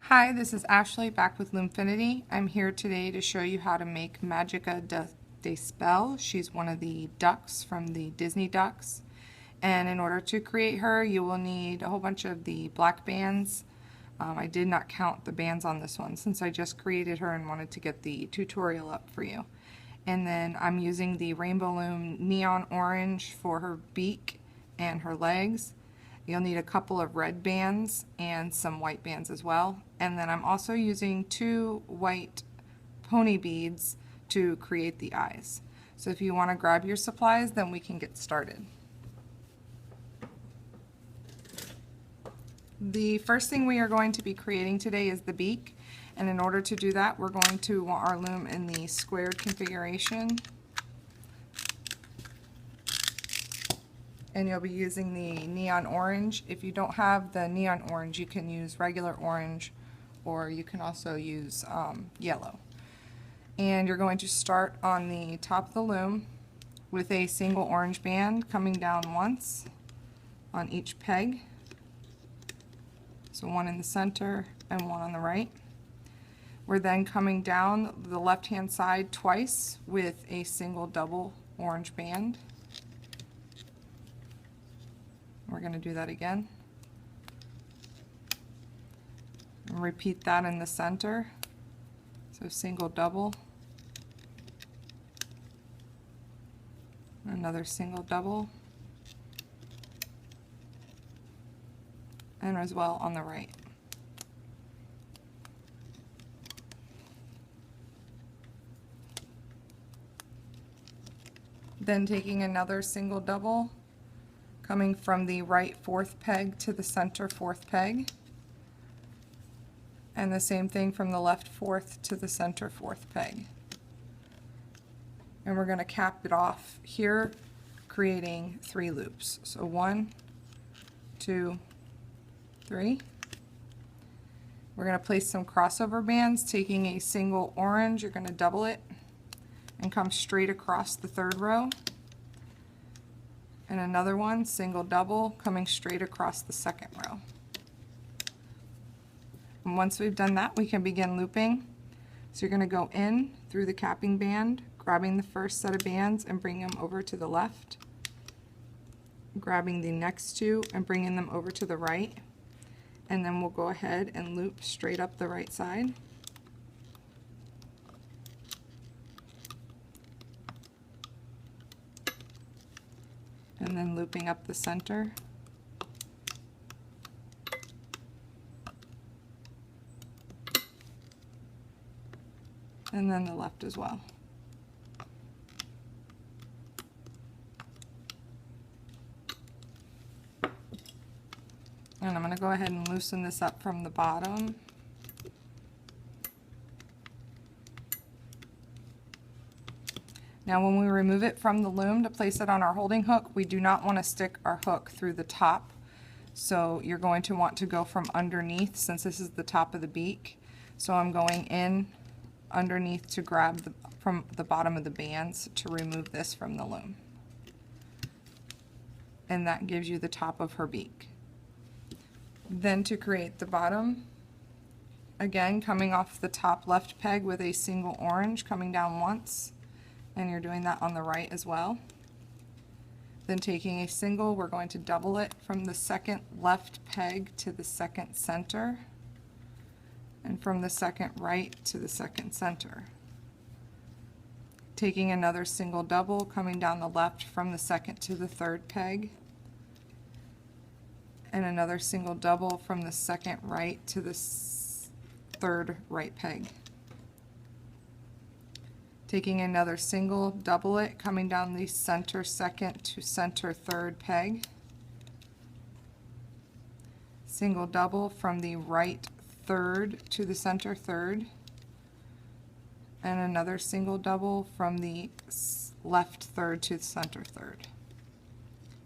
Hi, this is Ashley back with Loomfinity. I'm here today to show you how to make Magica de Spell. She's one of the ducks from the Disney ducks. And in order to create her, you will need a whole bunch of the black bands. I did not count the bands on this one since I just created her and wanted to get the tutorial up for you. And then I'm using the Rainbow Loom Neon Orange for her beak and her legs. You'll need a couple of red bands and some white bands as well. And then I'm also using 2 white pony beads to create the eyes. So if you want to grab your supplies, then we can get started. The first thing we are going to be creating today is the beak. And in order to do that, we're going to want our loom in the squared configuration. And you'll be using the neon orange. If you don't have the neon orange, you can use regular orange, or you can also use yellow. And you're going to start on the top of the loom with a single orange band coming down once on each peg. So one in the center and one on the right. We're then coming down the left-hand side twice with a single double orange band. We're going to do that again. And repeat that in the center. So single double. Another single double. And as well on the right. Then taking another single double, coming from the right 4th peg to the center 4th peg, and the same thing from the left 4th to the center 4th peg. And we're going to cap it off here, creating 3 loops. So 1, 2, 3. We're going to place some crossover bands, taking a single orange, you're going to double it and come straight across the 3rd row. And another one, single double, coming straight across the 2nd row. And once we've done that, we can begin looping. So you're going to go in through the capping band, grabbing the first set of bands and bring them over to the left, grabbing the next 2 and bringing them over to the right, and then we'll go ahead and loop straight up the right side. And then looping up the center. And then the left as well. And I'm going to go ahead and loosen this up from the bottom. Now when we remove it from the loom to place it on our holding hook, we do not want to stick our hook through the top. So you're going to want to go from underneath, since this is the top of the beak. So I'm going in underneath to grab from the bottom of the bands to remove this from the loom. And that gives you the top of her beak. Then to create the bottom, again coming off the top left peg with a single orange, coming down once. And you're doing that on the right as well. Then taking a single, we're going to double it from the 2nd left peg to the 2nd center, and from the 2nd right to the 2nd center. Taking another single double, coming down the left from the 2nd to the 3rd peg, and another single double from the 2nd right to the 3rd right peg. Taking another single, double it, coming down the center 2nd to center 3rd peg. Single double from the right 3rd to the center 3rd. And another single double from the left 3rd to the center 3rd.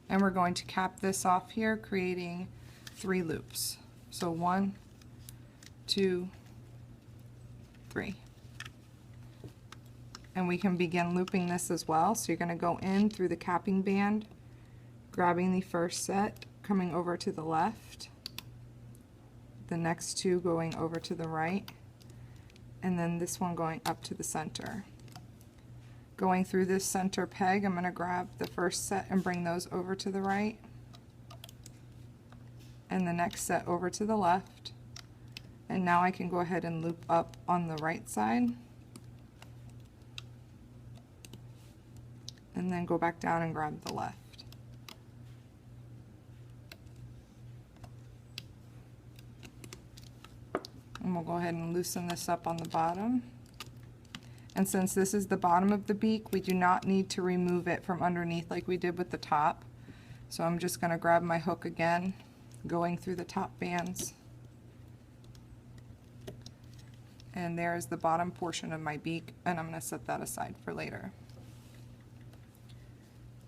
And we're going to cap this off here, creating 3 loops. So 1, 2, 3. And we can begin looping this as well. So you're going to go in through the capping band, grabbing the first set, coming over to the left, the next two going over to the right, and then this one going up to the center. Going through this center peg, I'm going to grab the first set and bring those over to the right, and the next set over to the left. And now I can go ahead and loop up on the right side, and then go back down and grab the left. And we'll go ahead and loosen this up on the bottom. And since this is the bottom of the beak, we do not need to remove it from underneath like we did with the top. So I'm just going to grab my hook again, going through the top bands. And there's the bottom portion of my beak, and I'm going to set that aside for later.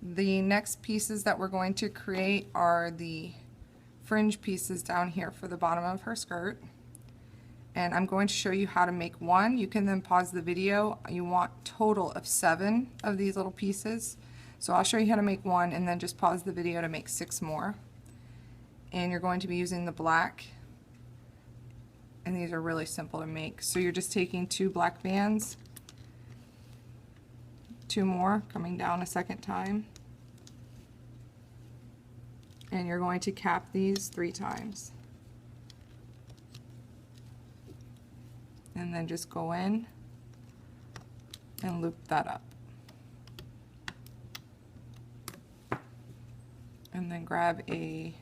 The next pieces that we're going to create are the fringe pieces down here for the bottom of her skirt. And I'm going to show you how to make one. You can then pause the video. You want a total of 7 of these little pieces. So I'll show you how to make one and then just pause the video to make 6 more. And you're going to be using the black. And these are really simple to make. So you're just taking 2 black bands, 2 more, coming down a second time. And you're going to cap these 3 times. And then just go in and loop that up. And then grab a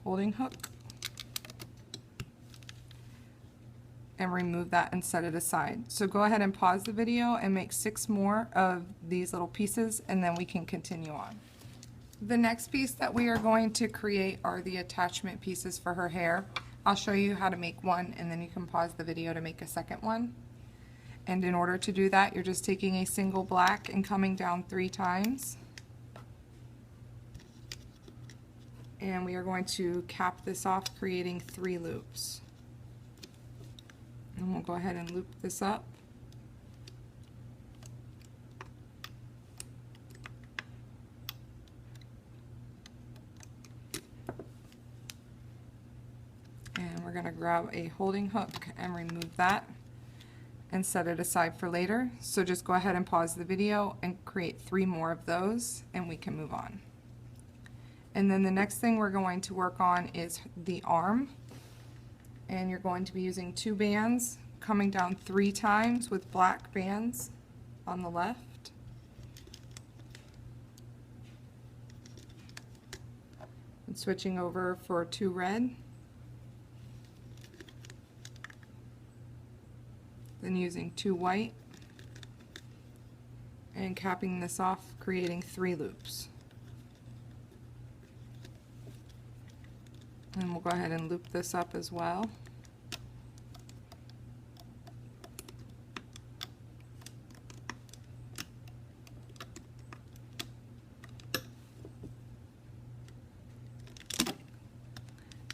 holding hook and remove that and set it aside. So go ahead and pause the video and make 6 more of these little pieces, and then we can continue on. The next piece that we are going to create are the attachment pieces for her hair. I'll show you how to make one, and then you can pause the video to make a second one. And in order to do that, you're just taking a single black and coming down 3 times. And we are going to cap this off, creating 3 loops. And we'll go ahead and loop this up. And we're going to grab a holding hook and remove that and set it aside for later. So just go ahead and pause the video and create 3 more of those, and we can move on. And then the next thing we're going to work on is the arm. And you're going to be using 2 bands, coming down 3 times with black bands on the left. And switching over for 2 red. Then using 2 white. And capping this off, creating 3 loops. And we'll go ahead and loop this up as well.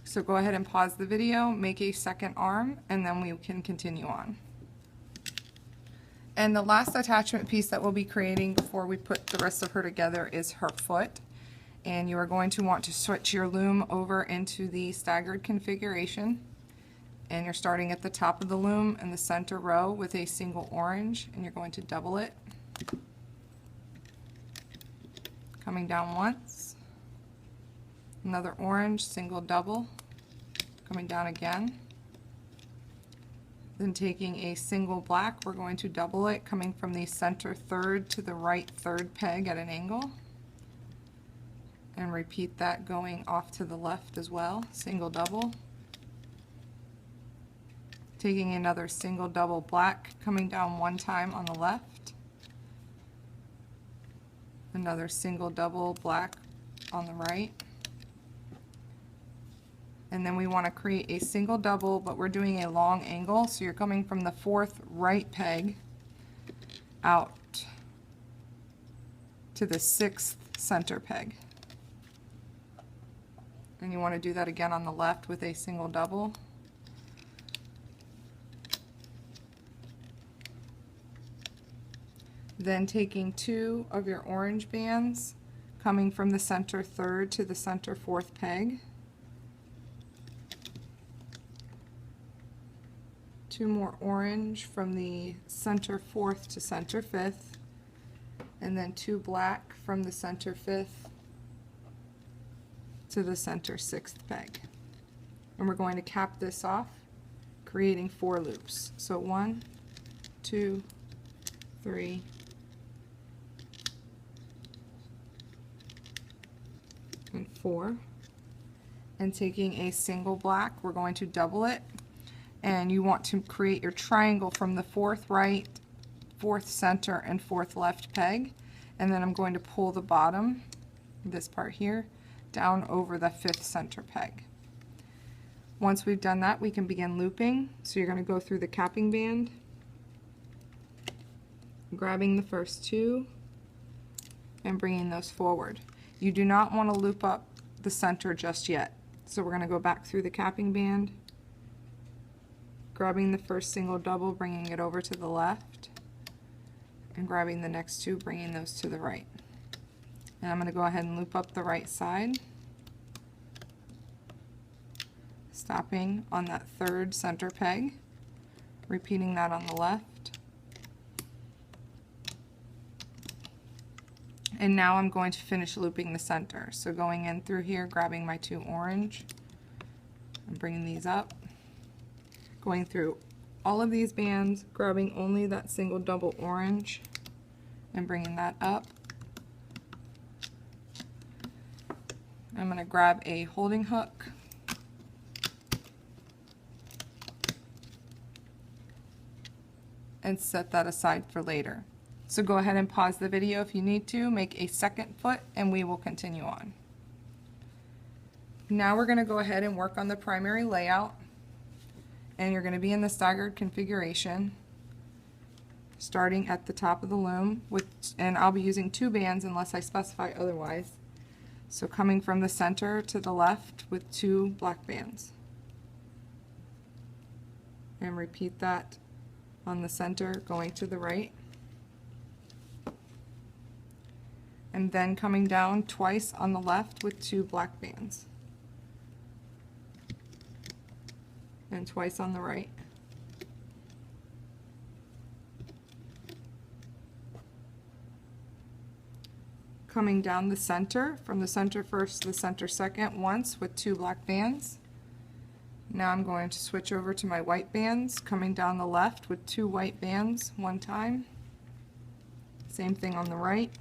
So go ahead and pause the video, make a second arm, and then we can continue on. And the last attachment piece that we'll be creating before we put the rest of her together is her foot. And you are going to want to switch your loom over into the staggered configuration. And you're starting at the top of the loom in the center row with a single orange, and you're going to double it. Coming down once. Another orange, single double. Coming down again. Then taking a single black, we're going to double it, coming from the center third to the right third peg at an angle. And repeat that going off to the left as well, single double. Taking another single double black, coming down 1 time on the left. Another single double black on the right. And then we want to create a single double, but we're doing a long angle, so you're coming from the 4th right peg out to the 6th center peg. And you want to do that again on the left with a single double. Then taking 2 of your orange bands, coming from the center third to the center 4th peg. 2 more orange from the center 4th to center 5th, and then 2 black from the center 5th to the center 6th peg. And we're going to cap this off, creating 4 loops. So 1, 2, 3, and 4. And taking a single black, we're going to double it, and you want to create your triangle from the 4th right, 4th center, and 4th left peg. And then I'm going to pull the bottom, this part here, down over the 5th center peg. Once we've done that, we can begin looping. So you're going to go through the capping band, grabbing the first 2 and bringing those forward. You do not want to loop up the center just yet. So we're going to go back through the capping band, grabbing the first single double, bringing it over to the left, and grabbing the next 2, bringing those to the right. And I'm going to go ahead and loop up the right side, stopping on that 3rd center peg, repeating that on the left. And now I'm going to finish looping the center. So going in through here, grabbing my 2 orange, and bringing these up, going through all of these bands, grabbing only that single double orange, and bringing that up. I'm going to grab a holding hook, and set that aside for later. So go ahead and pause the video if you need to, make a second foot, and we will continue on. Now we're going to go ahead and work on the primary layout, and you're going to be in the staggered configuration, starting at the top of the loom, and I'll be using 2 bands unless I specify otherwise. So coming from the center to the left with 2 black bands. And repeat that on the center going to the right. And then coming down twice on the left with 2 black bands. And twice on the right. Coming down the center, from the center first to the center second once with 2 black bands. Now I'm going to switch over to my white bands, coming down the left with 2 white bands one time. Same thing on the right.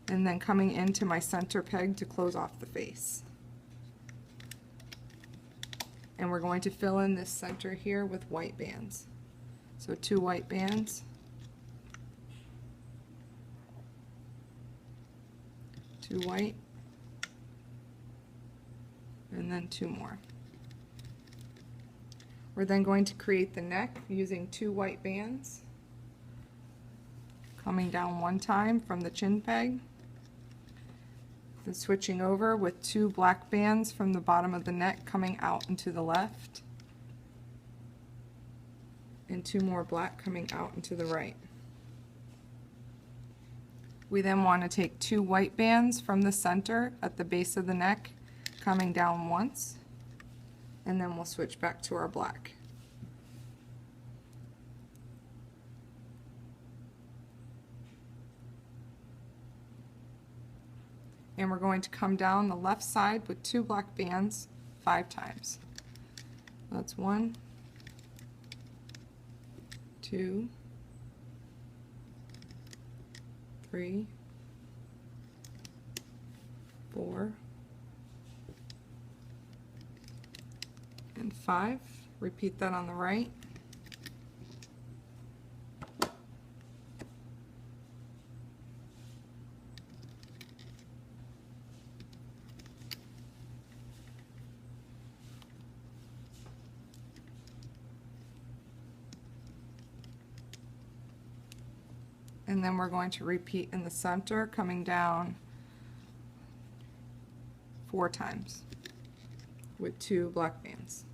And then coming into my center peg to close off the face. And we're going to fill in this center here with white bands. So 2 white bands, 2 white, and then 2 more. We're then going to create the neck using 2 white bands, coming down one time from the chin peg, then switching over with 2 black bands from the bottom of the neck coming out into the left, and 2 more black coming out into the right. We then want to take 2 white bands from the center at the base of the neck, coming down once, and then we'll switch back to our black. And we're going to come down the left side with 2 black bands 5 times. That's 1, 2, 3, 4, and 5. Repeat that on the right. And then we're going to repeat in the center, coming down 4 times with 2 black bands.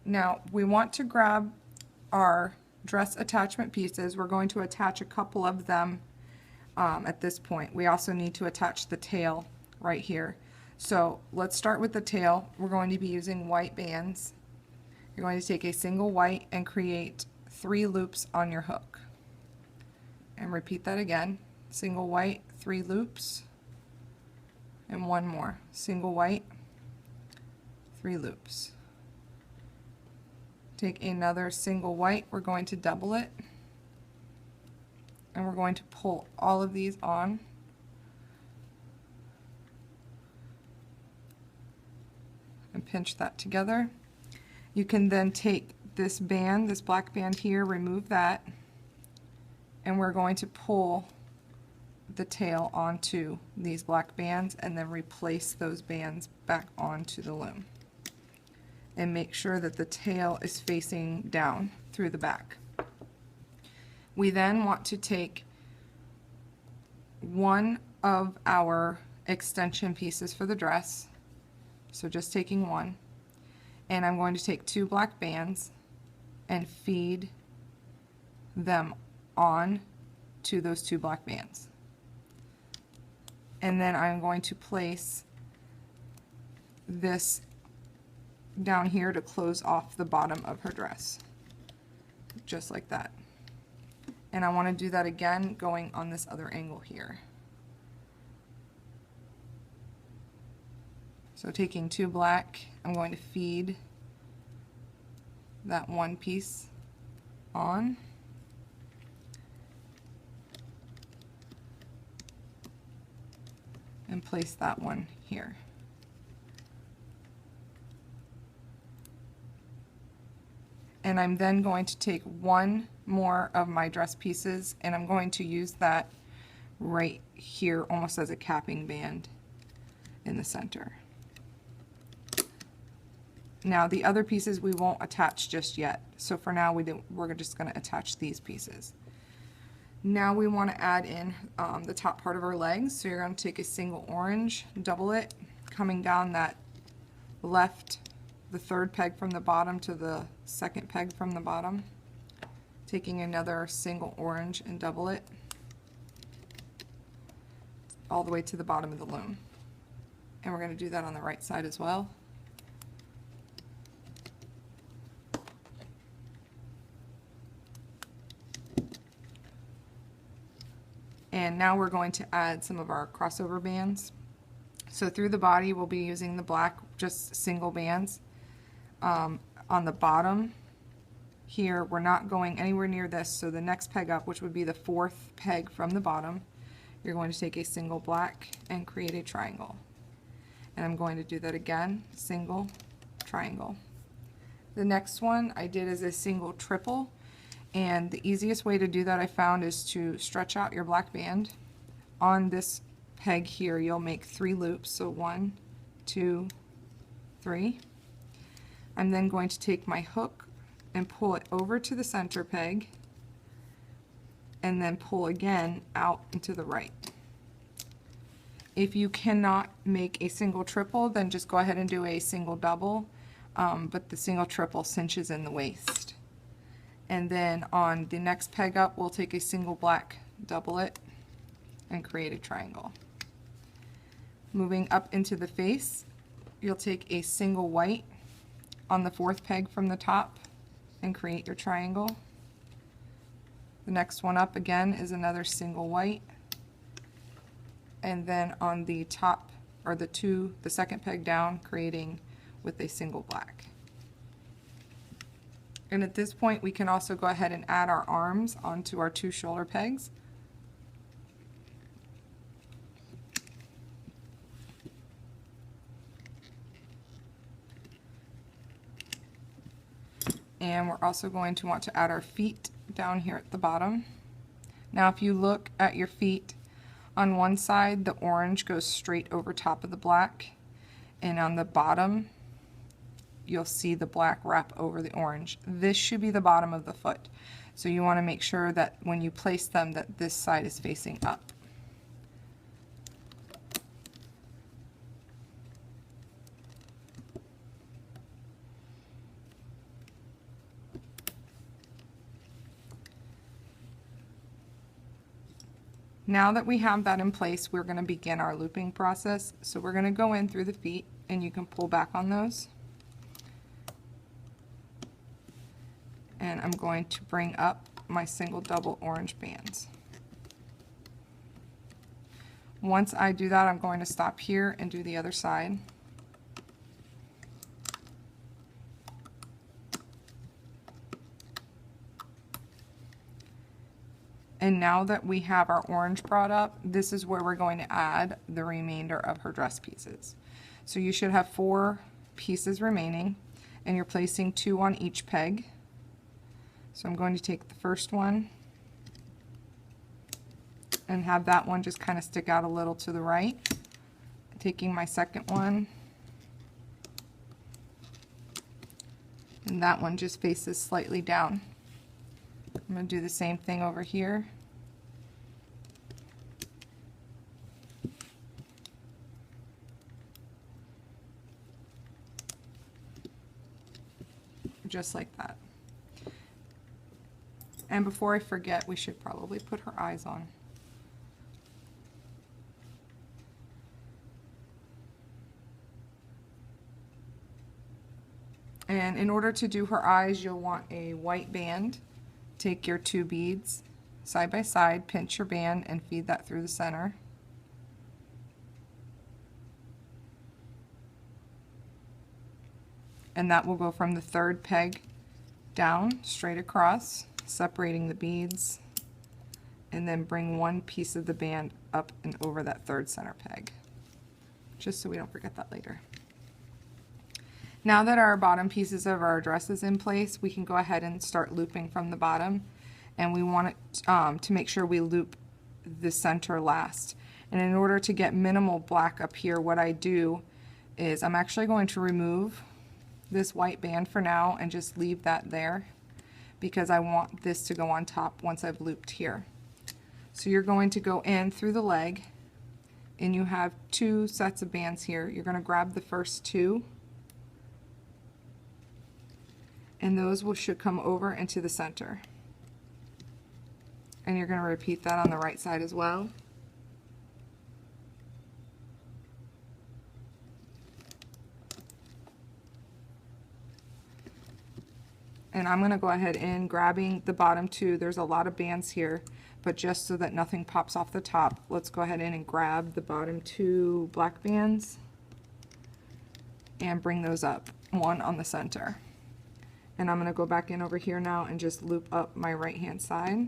Now we want to grab our dress attachment pieces. We're going to attach a couple of them at this point. We also need to attach the tail right here. So let's start with the tail. We're going to be using white bands. You're going to take a single white and create 3 loops on your hook. And repeat that again. Single white, 3 loops, and 1 more. Single white, 3 loops. Take another single white, we're going to double it, and we're going to pull all of these on. And pinch that together. You can then take this band, this black band here, remove that, and we're going to pull the tail onto these black bands and then replace those bands back onto the loom. And make sure that the tail is facing down through the back. We then want to take one of our extension pieces for the dress, so just taking one, and I'm going to take 2 black bands and feed them on to those 2 black bands. And then I'm going to place this down here to close off the bottom of her dress, just like that. And I want to do that again going on this other angle here. So taking 2 black, I'm going to feed that one piece on. And place that one here. And I'm then going to take one more of my dress pieces and I'm going to use that right here almost as a capping band in the center. Now the other pieces we won't attach just yet, so for now we're just going to attach these pieces. Now we want to add in the top part of our legs, so you're going to take a single orange, double it, coming down that left, the 3rd peg from the bottom to the 2nd peg from the bottom, taking another single orange and double it all the way to the bottom of the loom. And we're going to do that on the right side as well. And now we're going to add some of our crossover bands. So through the body we'll be using the black, just single bands. On the bottom here we're not going anywhere near this, so the next peg up, which would be the 4th peg from the bottom, you're going to take a single black and create a triangle. And I'm going to do that again, single, triangle. The next one I did as a single triple. And the easiest way to do that I found is to stretch out your black band. On this peg here you'll make 3 loops, so 1, 2, 3. I'm then going to take my hook and pull it over to the center peg and then pull again out into the right. If you cannot make a single triple, then just go ahead and do a single double, but the single triple cinches in the waist. And then on the next peg up we'll take a single black, double it, and create a triangle. Moving up into the face, you'll take a single white on the 4th peg from the top and create your triangle. The next one up again is another single white, and then on the top, or the 2nd peg down, creating with a single black. And at this point we can also go ahead and add our arms onto our 2 shoulder pegs. And we're also going to want to add our feet down here at the bottom. Now if you look at your feet, on one side the orange goes straight over top of the black, and on the bottom you'll see the black wrap over the orange. This should be the bottom of the foot, so you want to make sure that when you place them that this side is facing up. Now that we have that in place, we're going to begin our looping process. So we're going to go in through the feet, and you can pull back on those. And I'm going to bring up my single double orange bands. Once I do that, I'm going to stop here and do the other side. And now that we have our orange brought up, this is where we're going to add the remainder of her dress pieces. So you should have 4 pieces remaining, and you're placing 2 on each peg. So I'm going to take the first one and have that one just kind of stick out a little to the right. Taking my second one, and that one just faces slightly down. I'm going to do the same thing over here. Just like that. And before I forget, we should probably put her eyes on. And in order to do her eyes, you'll want a white band. Take your 2 beads side by side, pinch your band, and feed that through the center. And that will go from the 3rd peg down straight across, separating the beads, and then bring 1 piece of the band up and over that 3rd center peg, just so we don't forget that later. Now that our bottom pieces of our dress is in place, we can go ahead and start looping from the bottom, and we want it to make sure we loop the center last. And in order to get minimal black up here, what I do is I'm actually going to remove this white band for now and just leave that there, because I want this to go on top once I've looped here. So you're going to go in through the leg, and you have 2 sets of bands here. You're going to grab the first 2, and those should come over into the center. And you're going to repeat that on the right side as well. And I'm going to go ahead and grabbing the bottom 2. There's a lot of bands here, but just so that nothing pops off the top, let's go ahead in and grab the bottom 2 black bands and bring those up, 1 on the center. And I'm going to go back in over here now and just loop up my right hand side.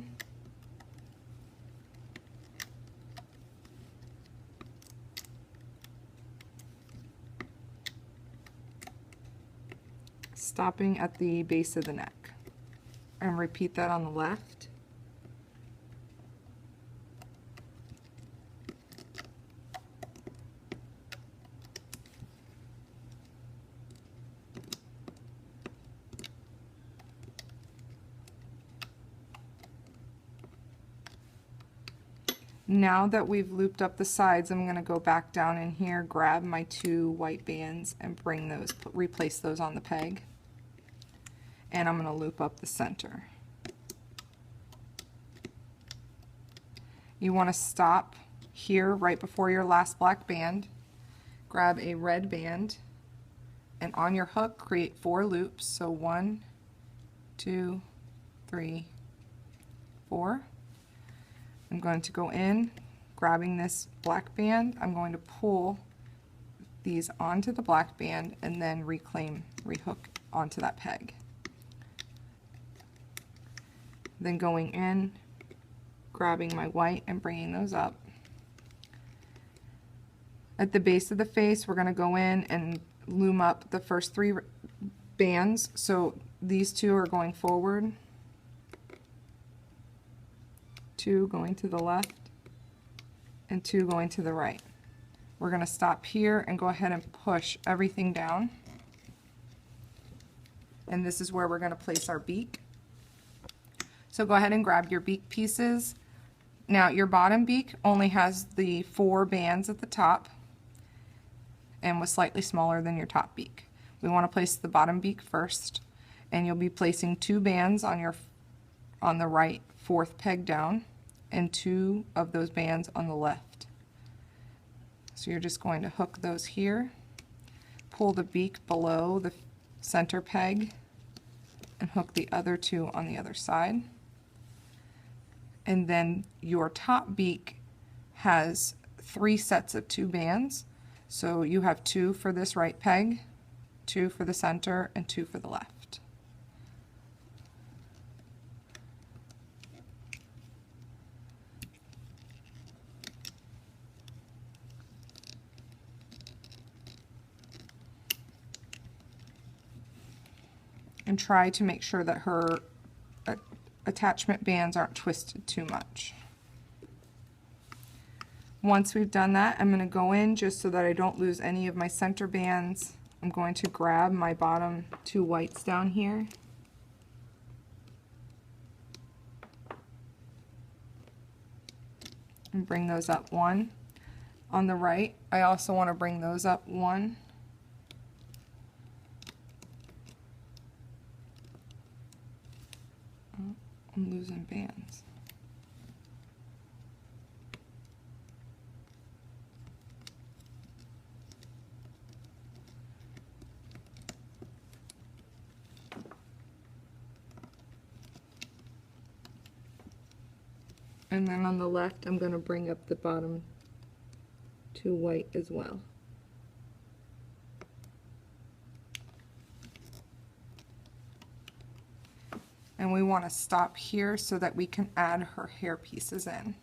Stopping at the base of the neck, and repeat that on the left. Now that we've looped up the sides, I'm going to go back down in here, grab my 2 white bands and bring those, replace those on the peg. And I'm going to loop up the center. You want to stop here right before your last black band, grab a red band, and on your hook create 4 loops. So 1, 2, 3, 4. I'm going to go in, grabbing this black band, I'm going to pull these onto the black band and then rehook onto that peg. Then going in, grabbing my white and bringing those up. At the base of the face, we're going to go in and loom up the first 3 bands. So these 2 are going forward, 2 going to the left, and 2 going to the right. We're going to stop here and go ahead and push everything down. And this is where we're going to place our beak. So go ahead and grab your beak pieces. Now your bottom beak only has the 4 bands at the top and was slightly smaller than your top beak. We want to place the bottom beak first, and you'll be placing 2 bands on the right 4th peg down, and 2 of those bands on the left. So you're just going to hook those here, pull the beak below the center peg, and hook the other 2 on the other side. And then your top beak has 3 sets of 2 bands. So you have 2 for this right peg, 2 for the center, and 2 for the left. And try to make sure that her attachment bands aren't twisted too much. Once we've done that, I'm going to go in, just so that I don't lose any of my center bands, I'm going to grab my bottom 2 whites down here. And bring those up 1. On the right, I also want to bring those up 1. I'm losing bands. And then on the left, I'm going to bring up the bottom 2 white as well. And we want to stop here so that we can add her hair pieces in.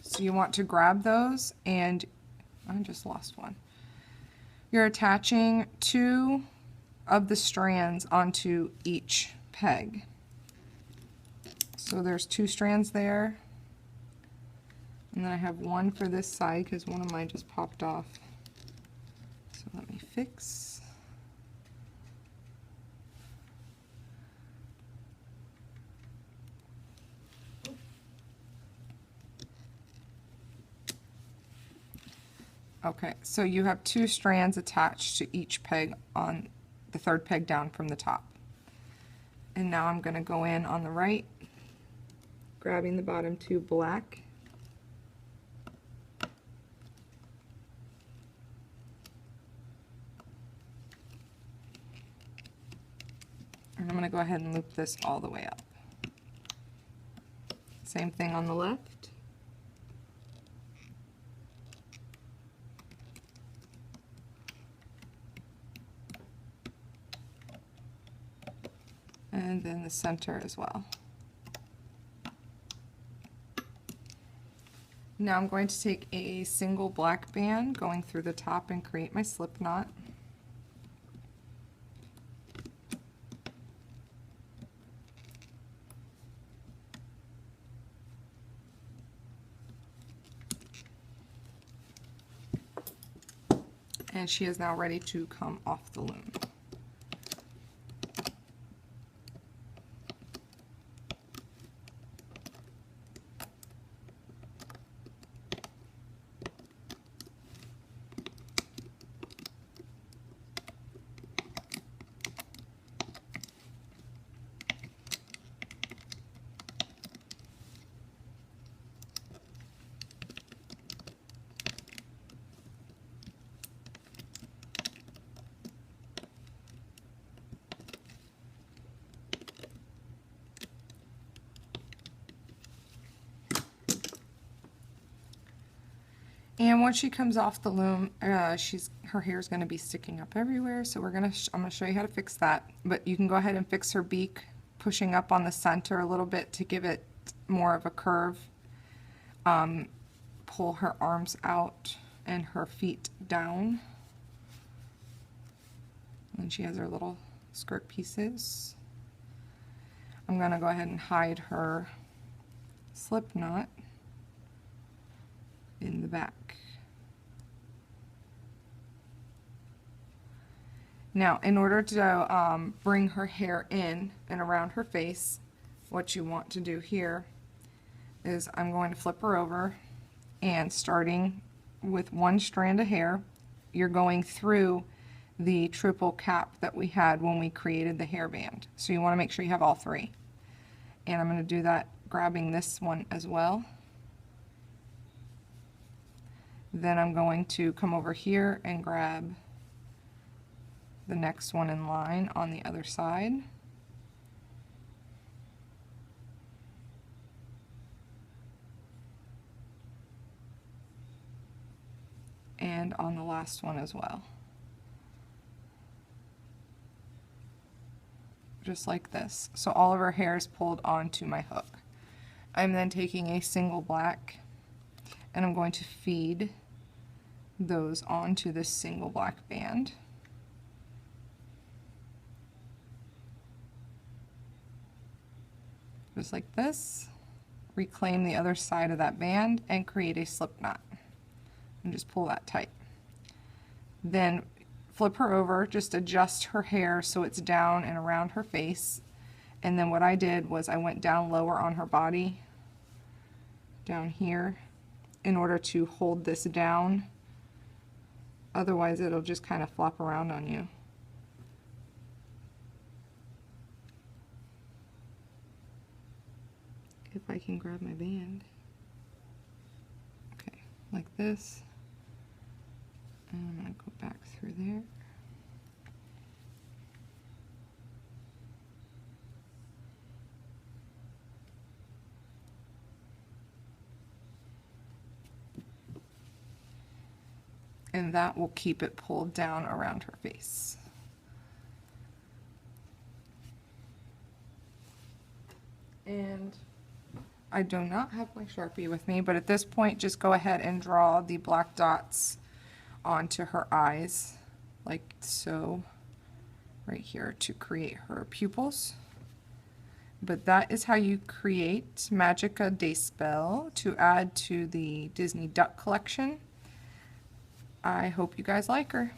So you want to grab those, and I just lost one. You're attaching 2 of the strands onto each peg. So there's 2 strands there, and then I have 1 for this side because one of mine just popped off. So let me fix. Okay, so you have 2 strands attached to each peg on the 3rd peg down from the top. And now I'm going to go in on the right, grabbing the bottom 2 black. And I'm going to go ahead and loop this all the way up. Same thing on the left. And then the center as well. Now I'm going to take a single black band going through the top and create my slip knot. And she is now ready to come off the loom. And once she comes off the loom, her hair is going to be sticking up everywhere. So I'm going to show you how to fix that. But you can go ahead and fix her beak, pushing up on the center a little bit to give it more of a curve. Pull her arms out and her feet down. And she has her little skirt pieces. I'm going to go ahead and hide her slip knot in the back. Now, in order to bring her hair in and around her face, what you want to do here is I'm going to flip her over, and starting with 1 strand of hair, you're going through the triple cap that we had when we created the hairband. So you want to make sure you have all 3. And I'm going to do that grabbing this one as well. Then I'm going to come over here and grab the next one in line on the other side. And on the last one as well. Just like this. So all of her hair is pulled onto my hook. I'm then taking a single black and I'm going to feed those onto this single black band. Just like this. Reclaim the other side of that band and create a slip knot. And just pull that tight. Then flip her over, just adjust her hair so it's down and around her face. And then what I did was I went down lower on her body, down here, in order to hold this down. Otherwise it'll just kind of flop around on you. If I can grab my band. Okay, like this. And I'm going to go back through there. And that will keep it pulled down around her face. And I do not have my Sharpie with me, but at this point just go ahead and draw the black dots onto her eyes, like so, right here, to create her pupils. But that is how you create Magica Day Spell to add to the Disney Duck collection. I hope you guys like her.